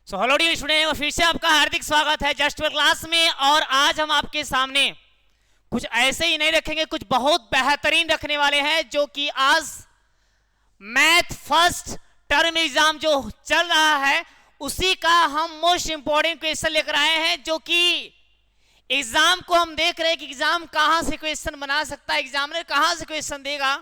So hello dear student, फिर से आपका हार्दिक स्वागत है जस्ट क्लास में। और आज हम आपके सामने कुछ ऐसे ही नहीं रखेंगे, कुछ बहुत बेहतरीन रखने वाले हैं। जो कि आज मैथ फर्स्ट टर्म एग्जाम जो चल रहा है उसी का हम मोस्ट इंपॉर्टेंट क्वेश्चन लेकर आए हैं। जो कि एग्जाम को हम देख रहे हैं कि एग्जाम कहां से क्वेश्चन बना सकता है, एग्जामिनर कहां से क्वेश्चन देगा,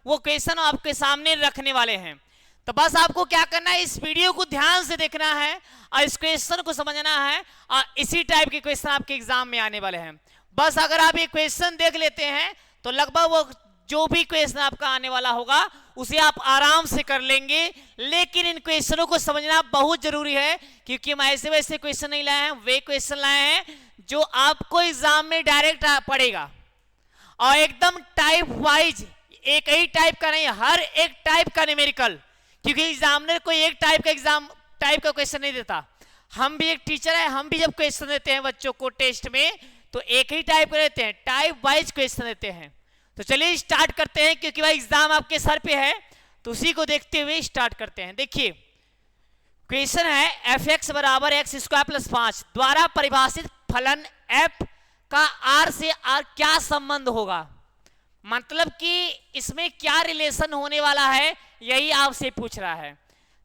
वो क्वेश्चन आपके सामने रखने वाले हैं। तो बस आपको क्या करना है, इस वीडियो को ध्यान से देखना है और इस क्वेश्चन को समझना है। और इसी टाइप के क्वेश्चन आपके एग्जाम में आने वाले हैं। बस अगर आप ये क्वेश्चन देख लेते हैं तो लगभग वो जो भी क्वेश्चन आपका आने वाला होगा उसे आप आराम से कर लेंगे। लेकिन इन क्वेश्चनों को समझना बहुत जरूरी है, क्योंकि हम ऐसे वैसे क्वेश्चन नहीं लाए हैं, वे क्वेश्चन लाए हैं जो आपको एग्जाम में डायरेक्ट पड़ेगा। और एकदम टाइप वाइज, एक ही टाइप का नहीं, हर एक टाइप का न्यूमेरिकल। क्योंकि एग्जामिनर कोई एक टाइप का क्वेश्चन नहीं देता। हम भी एक टीचर है, हम भी जब क्वेश्चन देते हैं बच्चों को टेस्ट में तो एक ही टाइप का देते हैं, टाइप वाइज क्वेश्चन देते हैं। तो चलिए स्टार्ट करते हैं, क्योंकि भाई एग्जाम आपके सर पे है तो उसी को देखते हुए स्टार्ट करते हैं। देखिए क्वेश्चन है एफ एक्स बराबर एक्स स्क्वायर प्लस 5 द्वारा परिभाषित फलन एफ का आर से आर क्या संबंध होगा। मतलब कि इसमें क्या रिलेशन होने वाला है, यही आपसे पूछ रहा है।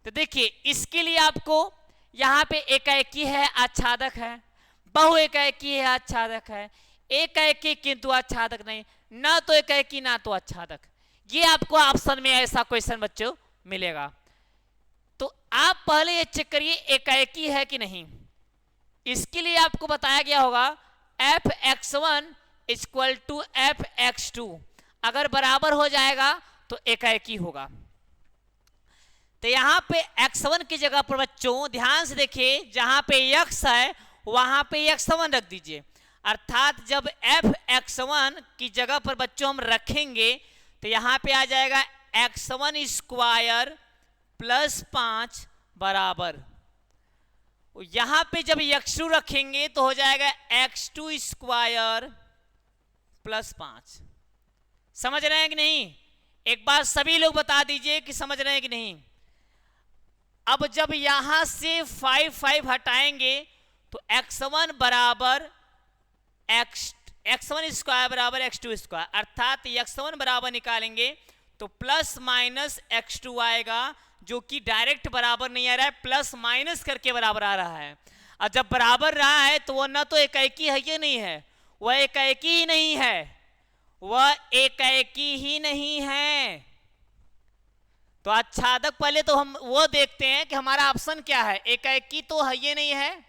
तो देखिए इसके लिए आपको यहाँ पे एकाएकी है आच्छादक है, बहु एकाएकी है आच्छादक है, एकाएकी किंतु आच्छादक नहीं, ना तो एकाएकी ना तो आच्छादक। ये आपको ऑप्शन में ऐसा क्वेश्चन बच्चों मिलेगा। तो आप पहले ये चेक करिए एकाएकी है कि नहीं। इसके लिए आपको बताया गया होगा f x one equal to f x two, अगर बराबर हो जाएगा तो एकाएकी होगा। तो यहां पे x1 की जगह पर बच्चों ध्यान से देखिए, जहां पे x है वहां पे x1 रख दीजिए। अर्थात जब एफ x1 की जगह पर बच्चों हम रखेंगे तो यहां पे आ जाएगा x1 स्क्वायर प्लस 5 बराबर, यहां पे जब x2 रखेंगे तो हो जाएगा x2 स्क्वायर प्लस 5। समझ रहे हैं कि नहीं? एक बार सभी लोग बता दीजिए कि समझ रहे हैं कि नहीं। अब जब यहां से 5 हटाएंगे तो x1 बराबर x1 स्क्वायर बराबर x2 स्क्वायर, अर्थात x1 बराबर निकालेंगे तो प्लस माइनस x2 आएगा, जो कि डायरेक्ट बराबर नहीं आ रहा है, प्लस माइनस करके बराबर आ रहा है। और जब बराबर रहा है तो वह न तो एकाएकी है, ये नहीं है, वह एकाएकी ही नहीं है, वह एकाएकी ही नहीं है। तो आच्छादक पहले तो हम वो देखते हैं कि हमारा ऑप्शन क्या है। एकाएकी तो है, ये नहीं है,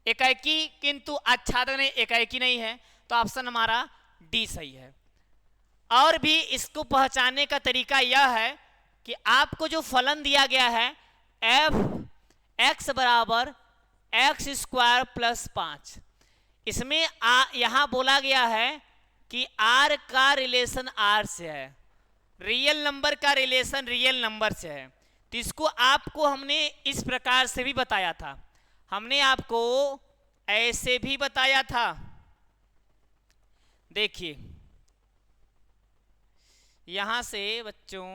एकाएकी किंतु आच्छादक नहीं, एकाएकी नहीं है, तो ऑप्शन हमारा डी सही है। और भी इसको पहचानने का तरीका यह है कि आपको जो फलन दिया गया है एफ एक्स बराबर एक्स स्क्वायर प्लस 5, इसमें यहां बोला गया है कि आर का रिलेशन आर से है, रियल नंबर का रिलेशन रियल नंबर से है। तो इसको आपको हमने इस प्रकार से भी बताया था, हमने आपको ऐसे भी बताया था। देखिए यहां से बच्चों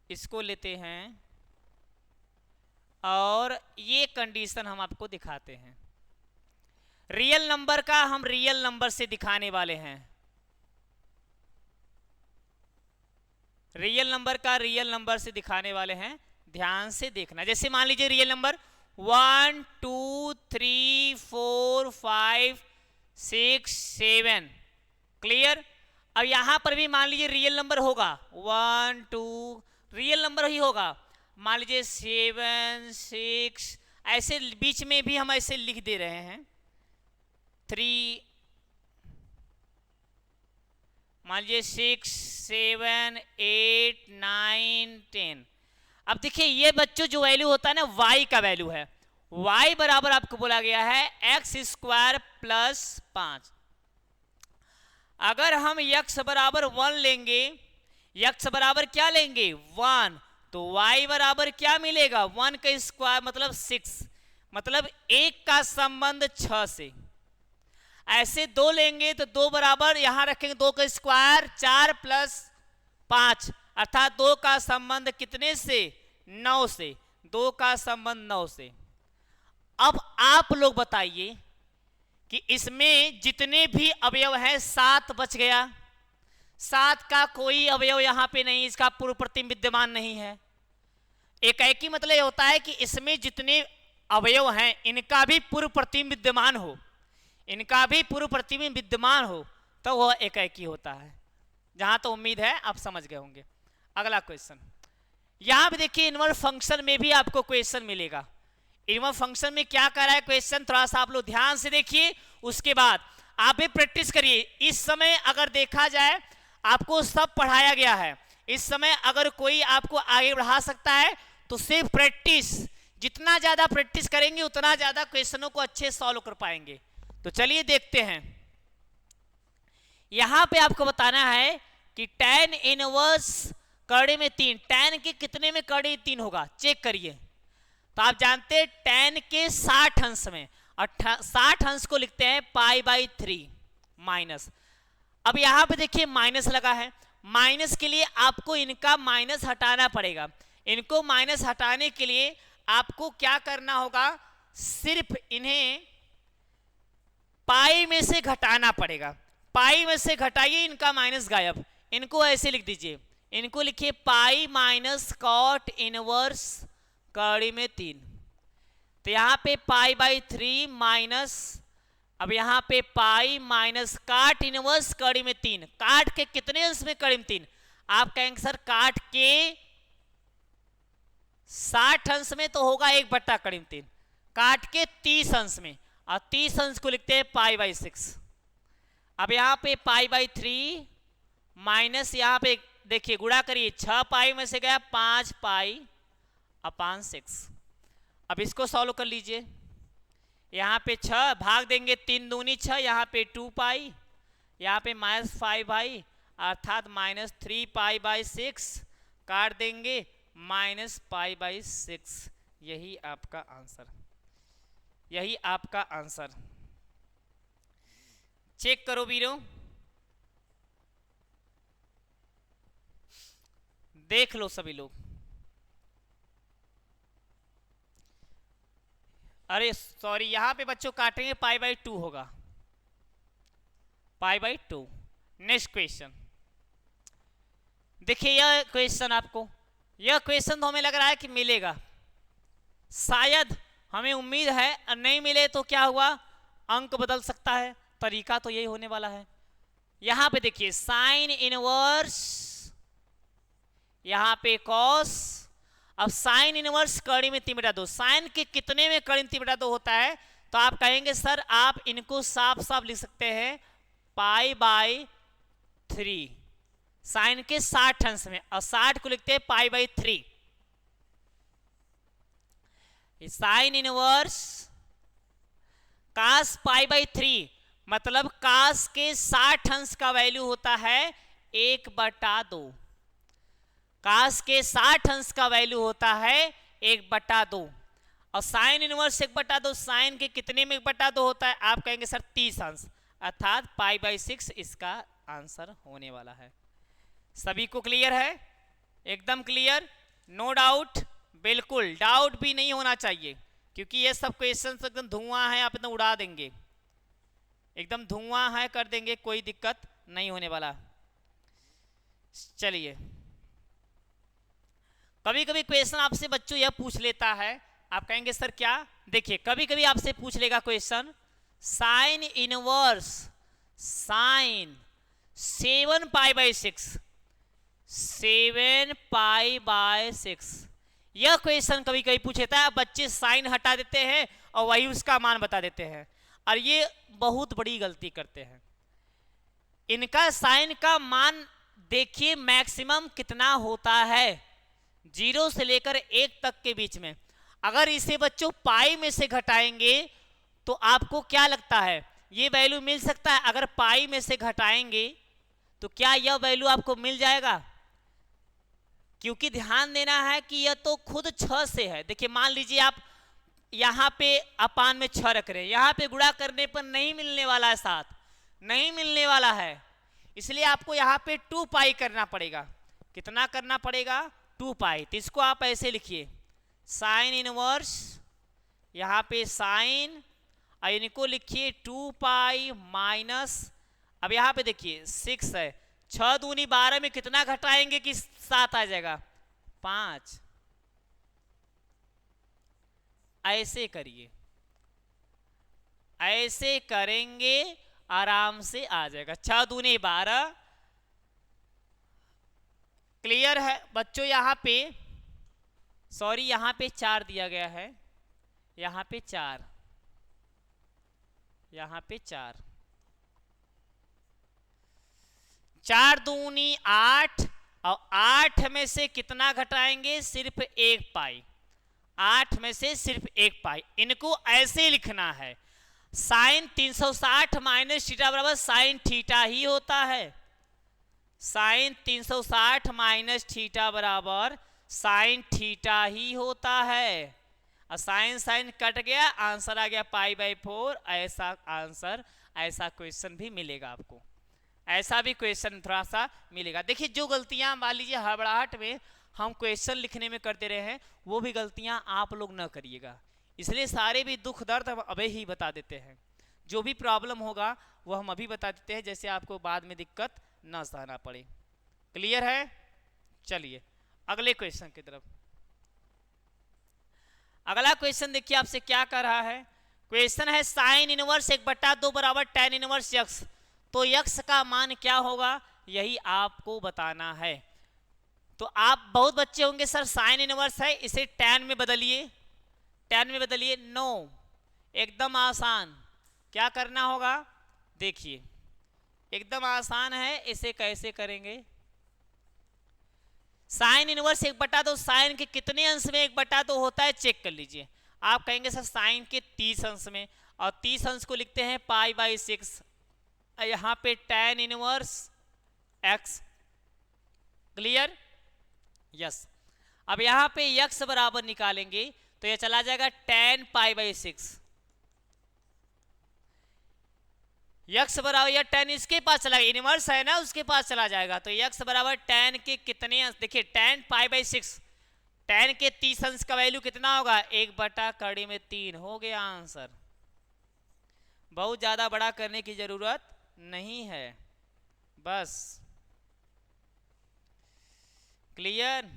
इसको लेते हैं और ये कंडीशन हम आपको दिखाते हैं। रियल नंबर का हम रियल नंबर से दिखाने वाले हैं, रियल नंबर का रियल नंबर से दिखाने वाले हैं। ध्यान से देखना, जैसे मान लीजिए रियल नंबर 1 2 3 4 5 6 7, क्लियर। अब यहां पर भी मान लीजिए रियल नंबर होगा 1 2, रियल नंबर ही होगा, मान लीजिए 7 6, ऐसे बीच में भी हम ऐसे लिख दे रहे हैं 3, मान लीजिए 6 7 8 9 10। अब देखिए ये बच्चों जो वैल्यू होता है ना, y का वैल्यू है, y बराबर आपको बोला गया है एक्स स्क्वायर प्लस 5। अगर हम x बराबर 1 लेंगे, x बराबर क्या लेंगे 1, तो y बराबर क्या मिलेगा 1 का स्क्वायर मतलब 6, मतलब 1 का संबंध 6 से। ऐसे 2 लेंगे तो 2 बराबर यहां रखेंगे 2 का स्क्वायर 4 प्लस 5, अर्थात 2 का संबंध कितने से 9 से, 2 का संबंध 9 से। अब आप लोग बताइए कि इसमें जितने भी अवयव हैं 7 बच गया, 7 का कोई अवयव यहां पे नहीं, इसका पूर्व प्रतिबिंब विद्यमान नहीं है। एकाएकी मतलब यह होता है कि इसमें जितने अवयव हैं इनका भी पूर्व प्रतिबिंब विद्यमान हो, इनका भी पूर्व प्रतिबिंब विद्यमान हो तो वह एकाएकी होता है। जहां तो उम्मीद है आप समझ गए होंगे। अगला क्वेश्चन, यहां पे देखिए इनवर्स फंक्शन में भी आपको क्वेश्चन मिलेगा। इनवर्स फंक्शन में क्या कर रहा है क्वेश्चन, थोड़ा सा आप लोग ध्यान से देखिए, उसके बाद आप भी प्रैक्टिस करिए। इस समय अगर देखा जाए आपको सब पढ़ाया गया है, इस समय अगर कोई आपको आगे बढ़ा सकता है तो सिर्फ प्रैक्टिस, जितना ज्यादा प्रैक्टिस करेंगे उतना ज्यादा क्वेश्चनों को अच्छे सॉल्व कर पाएंगे। तो चलिए देखते हैं। यहां पे आपको बताना है कि tan इनवर्स कड़ी में 3, tan के कितने में कड़ी 3 होगा, चेक करिए। तो आप जानते हैं tan के 60 अंश में, 60 अंश को लिखते हैं π/3 माइनस। अब यहां पे देखिए माइनस लगा है, माइनस के लिए आपको इनका माइनस हटाना पड़ेगा। इनको माइनस हटाने के लिए आपको क्या करना होगा, सिर्फ इन्हें पाई में से घटाना पड़ेगा। पाई में से घटाइए, इनका माइनस गायब, इनको ऐसे लिख दीजिए, इनको लिखिए पाई माइनस कॉट इनवर्स कड़ी में 3। तो यहां पे π/3 माइनस, अब यहां पे पाई माइनस काट इनवर्स कड़ी में 3। काट के कितने अंश में कड़ी में 3, आप कहेंगे सर काट के 60 अंश में तो होगा 1/, कड़ी में 3 काट के 30 अंश में, और 30 अंश को लिखते हैं π/6। अब यहां पे π/3 माइनस, यहां पे देखिए गुणा करिए, 6 पाई में से गया 5 π/6। अब इसको सॉल्व कर लीजिए, यहाँ पे 6 भाग देंगे 3 दूनी 6, यहाँ पे 2 पाई, यहाँ पे -5 अर्थात -3 π/6, काट देंगे -π/6। यही आपका आंसर, यही आपका आंसर। चेक करो वीरों, देख लो सभी लोग। अरे सॉरी, यहां पे बच्चों काटेंगे π/2 होगा, π/2। नेक्स्ट क्वेश्चन देखिए, यह क्वेश्चन आपको, यह क्वेश्चन तो हमें लग रहा है कि मिलेगा, शायद हमें उम्मीद है, और नहीं मिले तो क्या हुआ, अंक बदल सकता है, तरीका तो यही होने वाला है। यहां पे देखिए साइन इनवर्स, यहां पे कॉस। अब साइन इनवर्स कड़ी में 3/2, साइन के कितने में कड़ी में 3/2 होता है, तो आप कहेंगे सर आप इनको साफ साफ लिख सकते हैं π/3, साइन के 60 अंश में, और 60 को लिखते हैं π/3। साइन इनवर्स कास π/3 मतलब कास के 60 अंश का वैल्यू होता है 1/2, कास के 60 अंश का वैल्यू होता है 1/2, और साइन इनवर्स 1/2, साइन के कितने में 1/2 होता है, आप कहेंगे सर 30 अंश, अर्थात π/6 इसका आंसर होने वाला है। सभी को क्लियर है, एकदम क्लियर, नो डाउट, बिल्कुल डाउट भी नहीं होना चाहिए, क्योंकि ये सब क्वेश्चन एकदम धुआं है, आप एकदम उड़ा देंगे, एकदम धुआं है कर देंगे, कोई दिक्कत नहीं होने वाला। चलिए, कभी कभी क्वेश्चन आपसे बच्चों यह पूछ लेता है, आप कहेंगे सर क्या, देखिए कभी कभी आपसे पूछ लेगा क्वेश्चन, साइन इनवर्स साइन 7 π/6, 7 π/6, यह क्वेश्चन कभी कभी पूछता है। बच्चे साइन हटा देते हैं और वही उसका मान बता देते हैं, और ये बहुत बड़ी गलती करते हैं। इनका साइन का मान देखिए मैक्सिमम कितना होता है, 0 से लेकर 1 तक के बीच में। अगर इसे बच्चों पाई में से घटाएंगे तो आपको क्या लगता है ये वैल्यू मिल सकता है? अगर पाई में से घटाएंगे तो क्या यह वैल्यू आपको मिल जाएगा? क्योंकि ध्यान देना है कि यह तो खुद 6 से है। देखिए मान लीजिए आप यहां पे अपान में 6 रख रहे हैं, यहां पे गुणा करने पर नहीं मिलने वाला है, 7 नहीं मिलने वाला है, इसलिए आपको यहां पे 2 पाई करना पड़ेगा। कितना करना पड़ेगा? 2 पाई। तो इसको आप ऐसे लिखिए, साइन इनवर्स यहाँ पे साइन, और इनको लिखिए 2 पाई माइनस, अब यहाँ पे देखिए 6 है, 6 दूनी 12 में कितना घटाएंगे कि 7 आ जाएगा, 5। ऐसे करिए, ऐसे करेंगे आराम से आ जाएगा। 6 दूनी 12। क्लियर है बच्चों? यहाँ पे सॉरी, यहाँ पे 4 दिया गया है, यहाँ पे 4, यहाँ पे 4, 4 दूनी 8, और 8 में से कितना घटाएंगे, सिर्फ 1 पाई, 8 में से सिर्फ 1 पाई। इनको ऐसे लिखना है, साइन 360 माइनस थीटा बराबर साइन थीटा ही होता है, साइन 360 माइनस थीटा बराबर साइन थीटा ही होता है। और साइन साइन कट गया, आंसर आ गया π/4। ऐसा आंसर, ऐसा क्वेश्चन भी मिलेगा आपको, ऐसा भी क्वेश्चन थोड़ा सा मिलेगा। देखिए जो गलतियां मान लीजिए हड़बड़ाहट में हम क्वेश्चन लिखने में करते रहे हैं, वो भी गलतियां आप लोग न करिएगा। इसलिए सारे भी दुख दर्द हम अभी ही बता देते हैं, जो भी प्रॉब्लम होगा वो हम अभी बता देते हैं, जैसे आपको बाद में दिक्कत न सहना पड़े। क्लियर है? चलिए अगले क्वेश्चन की तरफ। अगला क्वेश्चन देखिए आपसे क्या कर रहा है। क्वेश्चन है साइन इनवर्स 1/2 बराबर tan इनवर्स यक्स, तो यक्स का मान क्या होगा यही आपको बताना है। तो आप बहुत बच्चे होंगे सर साइन इनवर्स है इसे tan में बदलिए, tan में बदलिए। नो, एकदम आसान। क्या करना होगा देखिए, एकदम आसान है। इसे कैसे करेंगे, साइन इनवर्स 1/2 साइन के कितने अंश में 1/2 होता है चेक कर लीजिए। आप कहेंगे सर साइन के 30 अंश में, और 30 अंश को लिखते हैं π/6, यहाँ पे tan inverse x। Clear? Yes. अब यहाँ पे x बराबर निकालेंगे तो यह चला जाएगा tan π/6, यक्स बराबर या tan इसके पास चला गया, इनवर्स है ना उसके पास चला जाएगा। तो यक्स बराबर tan के कितने अंश, देखिए tan π/6, tan के 30 अंश का वैल्यू कितना होगा 1/3 हो गया आंसर। बहुत ज्यादा बड़ा करने की जरूरत नहीं है, बस। क्लियर?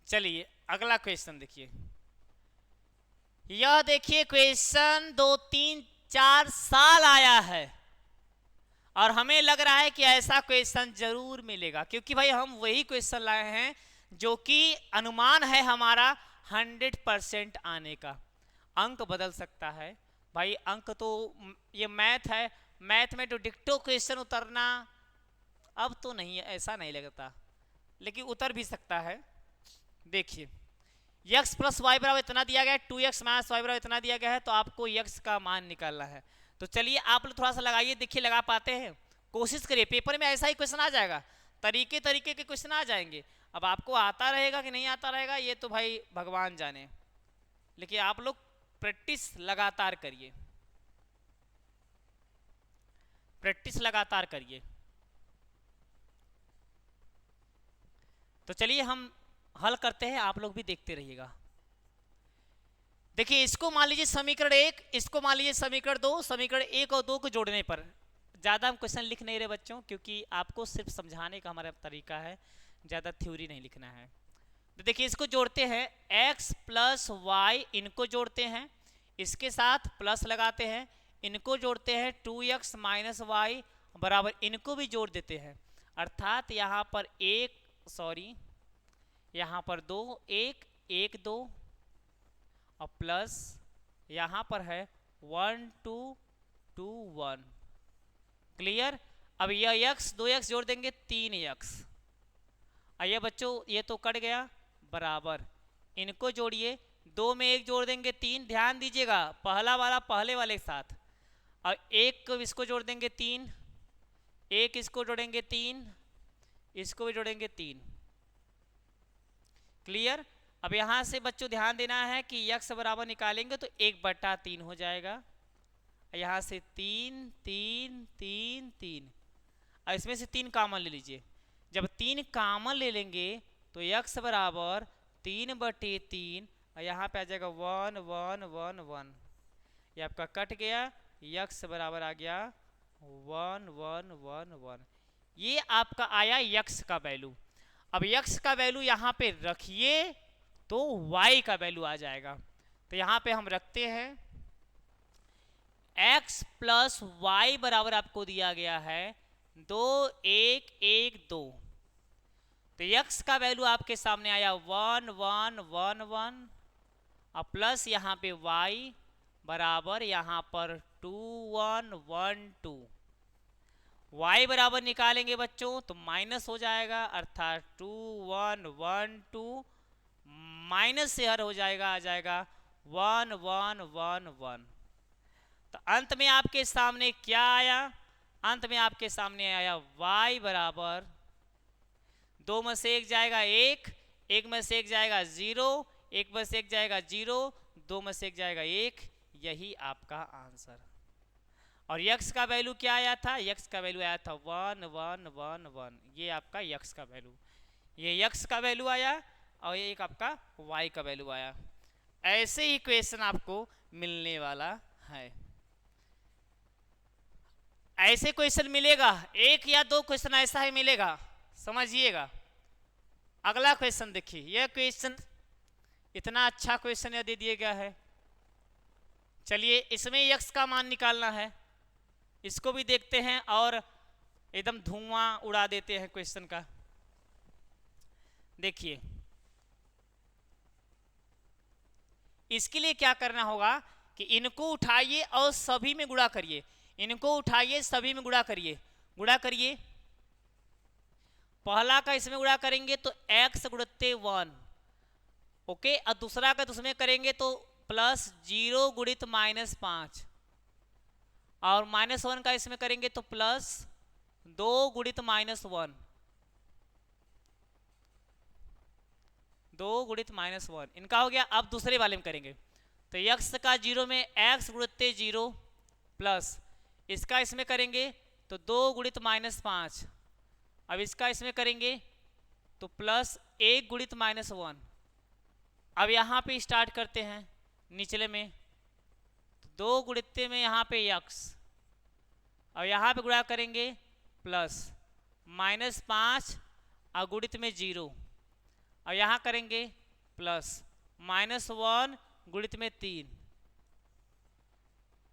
चलिए अगला क्वेश्चन देखिए। यह देखिए क्वेश्चन 2 3 4 साल आया है, और हमें लग रहा है कि ऐसा क्वेश्चन जरूर मिलेगा, क्योंकि भाई हम वही क्वेश्चन लाए हैं जो कि अनुमान है हमारा 100% आने का। अंक बदल सकता है भाई, अंक तो ये मैथ है, मैथ में तो डिक्टो क्वेश्चन उतरना अब तो नहीं है, ऐसा नहीं लगता, लेकिन उतर भी सकता है। देखिए x + y बराबर इतना दिया गया है, 2x - y बराबर इतना दिया गया है, तो आपको x का मान निकालना है। तो चलिए आप लोग थोड़ा सा लगाइए, देखिए लगा पाते हैं, कोशिश करिए। पेपर में ऐसा ही क्वेश्चन आ जाएगा, तरीके तरीके के क्वेश्चन आ जाएंगे। अब आपको आता रहेगा कि नहीं आता रहेगा ये तो भाई भगवान जाने, लेकिन आप लोग प्रैक्टिस लगातार करिए, प्रैक्टिस लगातार करिए। तो चलिए हम हल करते हैं, आप लोग भी देखते रहिएगा। देखिए इसको मान लीजिए समीकरण 1, इसको मान लीजिए समीकरण 2, समीकरण 1 और 2 को जोड़ने पर, ज़्यादा हम क्वेश्चन लिख नहीं रहे बच्चों, क्योंकि आपको सिर्फ समझाने का हमारा तरीका है, ज़्यादा थ्योरी नहीं लिखना है। तो देखिए इसको जोड़ते हैं, x + y इनको जोड़ते हैं, इसके साथ प्लस लगाते हैं, इनको जोड़ते हैं 2x - y बराबर इनको भी जोड़ देते हैं, अर्थात यहाँ पर यहाँ पर 2 1 1 2 और प्लस यहाँ पर है 1 2 2 1। क्लियर? अब यह x 2x जोड़ देंगे 3x, और ये बच्चों ये तो कट गया, बराबर इनको जोड़िए, 2 में 1 जोड़ देंगे 3, ध्यान दीजिएगा पहला वाला पहले वाले के साथ, और 1 को इसको जोड़ देंगे 3, 1 इसको जोड़ेंगे 3, इसको भी जोड़ेंगे 3। क्लियर? अब यहां से बच्चों ध्यान देना है कि x बराबर निकालेंगे तो 1/3 हो जाएगा, यहां से 3 3 3 3, और इसमें से 3 कॉमन ले लीजिए, जब 3 कॉमन ले लेंगे तो x बराबर 3/3 और यहाँ पे आ जाएगा 1 1 1 1। ये आपका कट गया, x बराबर आ गया 1 1 1 1। ये आपका आया x का वैल्यू। अब x का वैल्यू यहाँ पे रखिए तो y का वैल्यू आ जाएगा। तो यहाँ पे हम रखते हैं x प्लस वाई बराबर आपको दिया गया है 2 1 1 2। तो x का वैल्यू आपके सामने आया 1 1 1 1 और प्लस यहाँ पे y बराबर यहाँ पर 2 1 1 2। y बराबर निकालेंगे बच्चों तो माइनस हो जाएगा, अर्थात 2 1 1 2 माइनस से हर हो जाएगा, आ जाएगा 1 1 1 1। तो अंत में आपके सामने क्या आया? अंत में आपके सामने आया y बराबर 2 में से 1 जाएगा 1, 1 में से 1 जाएगा 0, 1 में से 1 जाएगा 0, 2 में से 1 जाएगा 1। यही आपका आंसर। और x का वैल्यू क्या आया था? x का वैल्यू आया था 1 1 1 1। ये आपका x का वैल्यू, ये x का वैल्यू आया और ये एक आपका y का वैल्यू आया। ऐसे ही क्वेश्चन आपको मिलने वाला है। ऐसे क्वेश्चन मिलेगा, एक या दो क्वेश्चन ऐसा ही मिलेगा, समझिएगा। अगला क्वेश्चन देखिए, यह क्वेश्चन इतना अच्छा क्वेश्चन यह दे दिया गया है। चलिए इसमें x का मान निकालना है, इसको भी देखते हैं और एकदम धुआं उड़ा देते हैं क्वेश्चन का। देखिए इसके लिए क्या करना होगा कि इनको उठाइए और सभी में गुणा करिए। इनको उठाइए, सभी में गुणा करिए, गुणा करिए। पहला का इसमें गुणा करेंगे तो x गुणित 1, ओके। और दूसरा का उसमें करेंगे तो प्लस 0 गुणित -5 और -1 का इसमें करेंगे तो प्लस 2 गुणित -1, 2 गुणित -1 इनका हो गया। अब दूसरे वाले में करेंगे तो x का 0 में x गुणित 0 प्लस इसका इसमें करेंगे तो 2 गुणित -5। अब इसका इसमें करेंगे तो प्लस 1 गुणित -1। अब यहाँ पे स्टार्ट करते हैं निचले में, तो 2 गुणित में यहाँ पे x और यहाँ पे गुणा करेंगे प्लस -5 और गुणित में 0 और यहाँ करेंगे प्लस -1 गुणित में 3।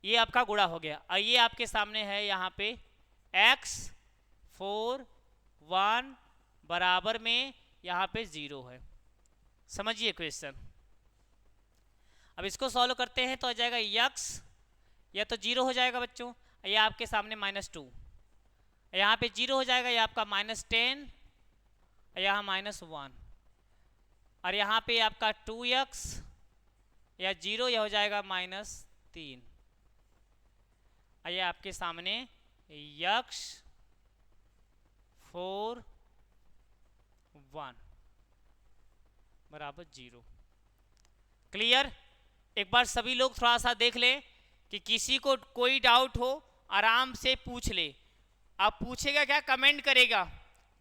ये आपका गुणा हो गया और ये आपके सामने है यहाँ पे x 4 1 बराबर में यहाँ पे 0 है। समझिए क्वेश्चन। अब इसको सॉल्व करते हैं तो आ जाएगा x या तो 0 हो जाएगा बच्चों, ये आपके सामने -2, यहाँ पे 0 हो जाएगा, ये आपका -10, यहाँ -1 और यहाँ पे आपका 2x या 0 यह हो जाएगा -3। ये आपके सामने x 4 1 बराबर 0। क्लियर? एक बार सभी लोग थोड़ा सा देख लें कि किसी को कोई डाउट हो आराम से पूछ ले। आप पूछेगा क्या? कमेंट करेगा।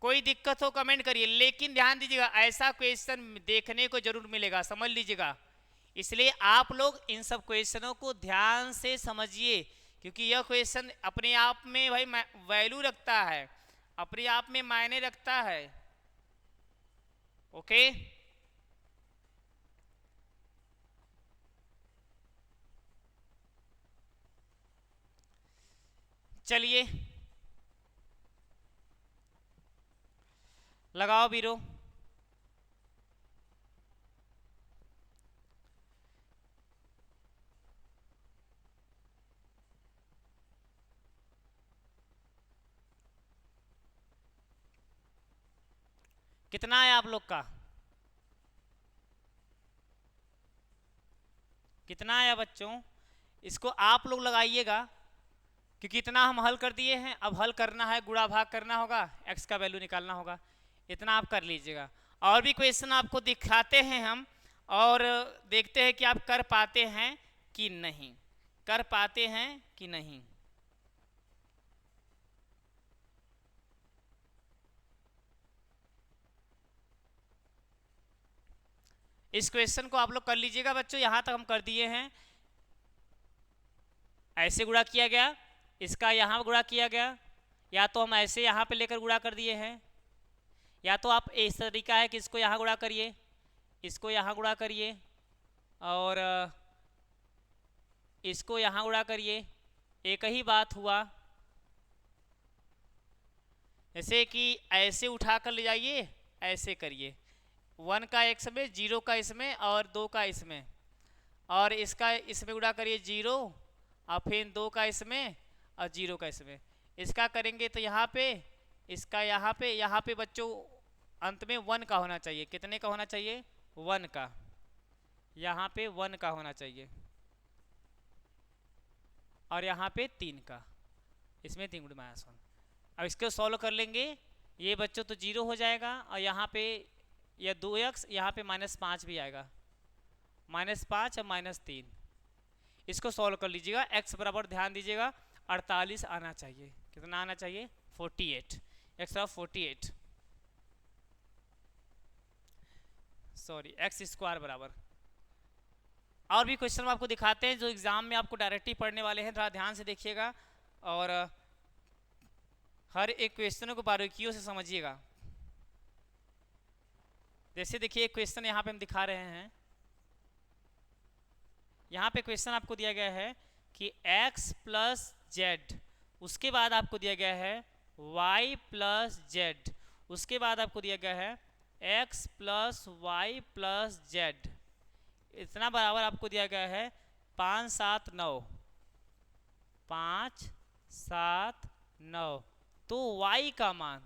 कोई दिक्कत हो कमेंट करिए, लेकिन ध्यान दीजिएगा ऐसा क्वेश्चन देखने को जरूर मिलेगा, समझ लीजिएगा। इसलिए आप लोग इन सब क्वेश्चनों को ध्यान से समझिए, क्योंकि यह क्वेश्चन अपने आप में भाई वैल्यू रखता है, अपने आप में मायने रखता है। ओके, चलिए लगाओ बीरो। कितना है आप लोग का? कितना आया बच्चों? इसको आप लोग लगाइएगा, क्योंकि इतना हम हल कर दिए हैं। अब हल करना है, गुणा भाग करना होगा, x का वैल्यू निकालना होगा। इतना आप कर लीजिएगा। और भी क्वेश्चन आपको दिखाते हैं हम और देखते हैं कि आप कर पाते हैं कि नहीं, कर पाते हैं कि नहीं। इस क्वेश्चन को आप लोग कर लीजिएगा बच्चों, यहां तक हम कर दिए हैं। ऐसे गुणा किया गया, इसका यहां गुणा किया गया, या तो हम ऐसे यहां पे लेकर गुणा कर दिए हैं, या तो आप इस तरीका है कि इसको यहां गुणा करिए, इसको यहां गुणा करिए, और इसको यहां गुणा करिए। एक ही बात हुआ, जैसे कि ऐसे उठा कर ले जाइए, ऐसे करिए, 1 का x में, 0 का इसमें और 2 का इसमें, और इसका इसमें गुणा करिए 0, और फिर 2 का इसमें और 0 का इसमें। इसका करेंगे तो यहाँ पे, इसका यहाँ पे बच्चों अंत में 1 का होना चाहिए। कितने का होना चाहिए? 1 का। यहाँ पे 1 का होना चाहिए, और यहाँ पे 3 का, इसमें 3 गुणा -1। अब इसको सॉल्व कर लेंगे, ये बच्चों तो 0 हो जाएगा, और यहाँ पे यह 2x, यहाँ पे -5 भी आएगा, -5 और -3। इसको सॉल्व कर लीजिएगा। x बराबर ध्यान दीजिएगा 48 आना चाहिए। कितना आना चाहिए? 48। x बराबर 48, सॉरी x स्क्वायर बराबर। और भी क्वेश्चन हम आपको दिखाते हैं जो एग्जाम में आपको डायरेक्टली पढ़ने वाले हैं, थोड़ा ध्यान से देखिएगा और हर एक क्वेश्चन को बारीकियों से समझिएगा। जैसे देखिए एक क्वेश्चन यहाँ पे हम दिखा रहे हैं, यहाँ पे क्वेश्चन आपको दिया गया है कि x प्लस जेड, उसके बाद आपको दिया गया है y प्लस जेड, उसके बाद आपको दिया गया है x plus y plus z, इतना बराबर आपको दिया गया है 5 7 9, 5 7 9। तो y का मान,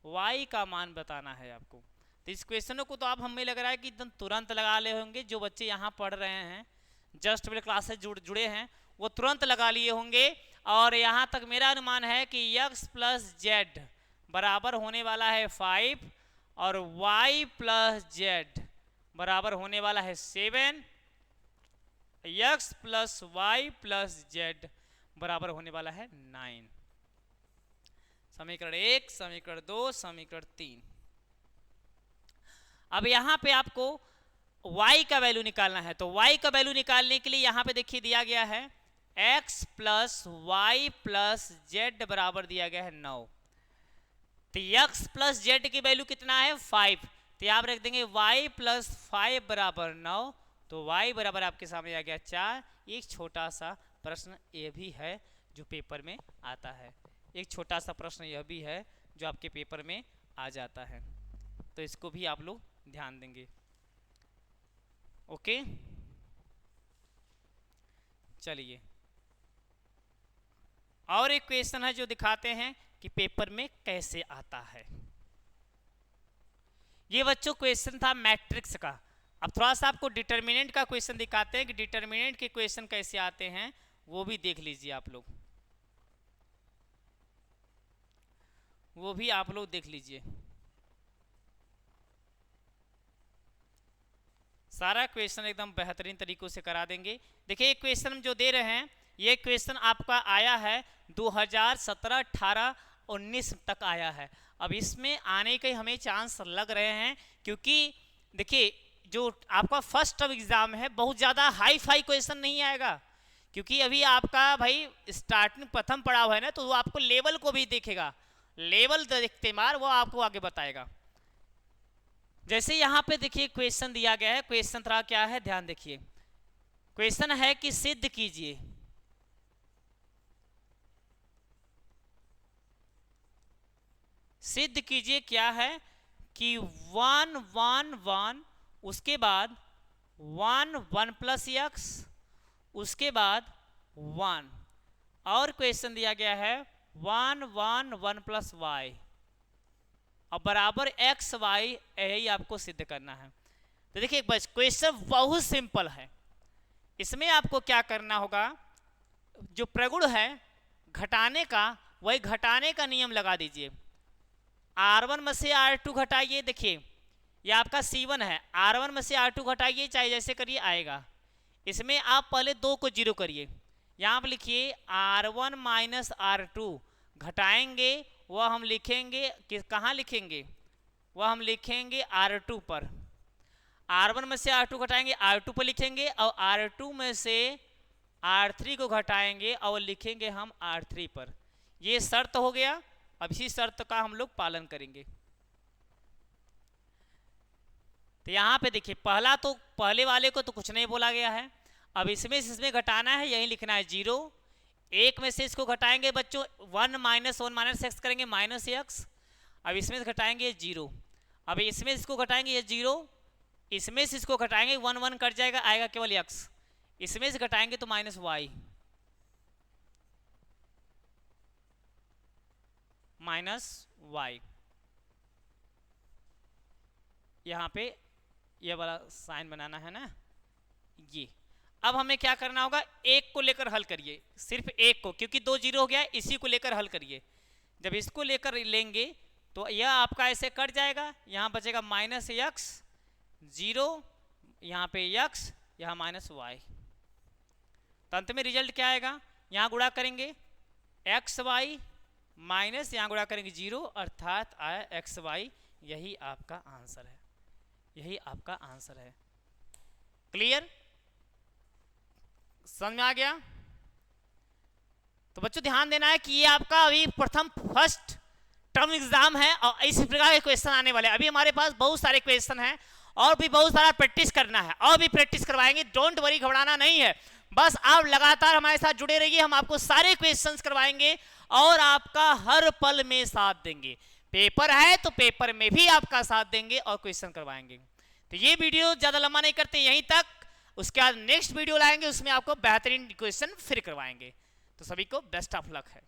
y का मान बताना है आपको। तो इस क्वेश्चनों को तो आप, हमें लग रहा है कि एकदम तुरंत लगा ले होंगे। जो बच्चे यहाँ पढ़ रहे हैं, जस्ट मेरे क्लास से जुड़े हैं, वो तुरंत लगा लिए होंगे। और यहाँ तक मेरा अनुमान है कि x प्लस जेड बराबर होने वाला है 5, और y प्लस जेड बराबर होने वाला है 7, x plus y plus z बराबर होने वाला है 9। समीकरण 1, समीकरण 2, समीकरण 3। अब यहां पे आपको y का वैल्यू निकालना है, तो y का वैल्यू निकालने के लिए यहां पे देखिए दिया गया है x plus y plus z बराबर दिया गया है 9। तो x प्लस जेड की वैल्यू कितना है? 5। तो आप रख देंगे y प्लस 5 बराबर 9, तो y बराबर आपके सामने आ गया 4। एक छोटा सा प्रश्न ये भी है जो पेपर में आता है, एक छोटा सा प्रश्न यह भी है जो आपके पेपर में आ जाता है, तो इसको भी आप लोग ध्यान देंगे। ओके, चलिए और एक क्वेश्चन है जो दिखाते हैं कि पेपर में कैसे आता है। ये बच्चों क्वेश्चन था मैट्रिक्स का। अब थोड़ा सा आपको डिटर्मिनेंट का क्वेश्चन दिखाते हैं कि डिटर्मिनेंट के क्वेश्चन कैसे आते हैं, वो भी देख लीजिए आप लोग, वो भी आप लोग देख लीजिए। सारा क्वेश्चन एकदम बेहतरीन तरीकों से करा देंगे। देखिए एक क्वेश्चन हम जो दे रहे हैं, ये क्वेश्चन आपका आया है 2017, 18, 19 तक आया है। अब इसमें आने के हमें चांस लग रहे हैं, क्योंकि देखिए जो आपका फर्स्ट टर्म एग्जाम है, बहुत ज़्यादा हाई फाई क्वेश्चन नहीं आएगा, क्योंकि अभी आपका भाई स्टार्टिंग प्रथम पड़ाव है ना, तो वो आपको लेवल को भी देखेगा, लेवल देखते मार वो आपको आगे बताएगा। जैसे यहाँ पे देखिए क्वेश्चन दिया गया है, क्वेश्चन थोड़ा क्या है ध्यान देखिए। क्वेश्चन है कि सिद्ध कीजिए, सिद्ध कीजिए क्या है कि 1 1 1, उसके बाद 1 1 प्लस x, उसके बाद 1, और क्वेश्चन दिया गया है 1 1 1 प्लस y, और बराबर x y, यही आपको सिद्ध करना है। तो देखिए बस क्वेश्चन बहुत सिंपल है। इसमें आपको क्या करना होगा, जो प्रगुण है घटाने का, वही घटाने का नियम लगा दीजिए। R1 में से R2 घटाइए, देखिए ये आपका C1 है, R1 में से R2 घटाइए, चाहे जैसे करिए आएगा। इसमें आप पहले 2 को 0 करिए, यहाँ पर लिखिए R1 माइनस R2, घटाएंगे वह हम लिखेंगे कि कहाँ लिखेंगे, वह हम लिखेंगे R2 पर। R1 में से R2 घटाएंगे, R2 पर लिखेंगे, और R2 में से R3 को घटाएंगे और लिखेंगे हम R3 पर। ये शर्त हो गया। अब इसी शर्त का हम लोग पालन करेंगे। तो यहाँ पे देखिए, पहला तो पहले वाले को तो कुछ नहीं बोला गया है। अब इसमें घटाना है, यही लिखना है 0। एक में से इसको घटाएंगे बच्चों, 1 माइनस 1 माइनस एक्स करेंगे माइनस एक्स। अब इसमें से घटाएंगे 0। अब इसमें इसको घटाएंगे ये 0, इसमें से इसको घटाएंगे 1 1 कट जाएगा, आएगा केवल x। इसमें से घटाएंगे तो माइनस y, माइनस y। यहाँ पे ये वाला साइन बनाना है ना, ये। अब हमें क्या करना होगा, एक को लेकर हल करिए, सिर्फ एक को, क्योंकि 2 0 हो गया, इसी को लेकर हल करिए। जब इसको लेकर लेंगे तो यह आपका ऐसे कट जाएगा, यहाँ बचेगा माइनस एक्स 0, यहाँ पे x, यहाँ माइनस y। तो अंत में रिजल्ट क्या आएगा, यहाँ गुणा करेंगे एक्स वाई माइनस यहाँ गुणा करेंगे 0, अर्थात आया एक्स वाई। यही आपका आंसर है, यही आपका आंसर है। क्लियर, समझ में आ गया? तो बच्चों ध्यान देना है कि ये आपका अभी फर्स्ट टर्म एग्जाम है और इस प्रकार के क्वेश्चन आने वाले हैं। अभी हमारे पास बहुत सारे क्वेश्चन हैं और भी बहुत सारा प्रैक्टिस करना है, और भी प्रैक्टिस करवाएंगे। डोंट वरी, घबराना नहीं है, बस आप लगातार हमारे साथ जुड़े रहिए। हम आपको सारे क्वेश्चंस करवाएंगे और आपका हर पल में साथ देंगे। पेपर है तो पेपर में भी आपका साथ देंगे और क्वेश्चन करवाएंगे। तो ये वीडियो ज्यादा लंबा नहीं करते, यहीं तक। उसके बाद नेक्स्ट वीडियो लाएंगे, उसमें आपको बेहतरीन क्वेश्चन फिर करवाएंगे। तो सभी को बेस्ट ऑफ लक है।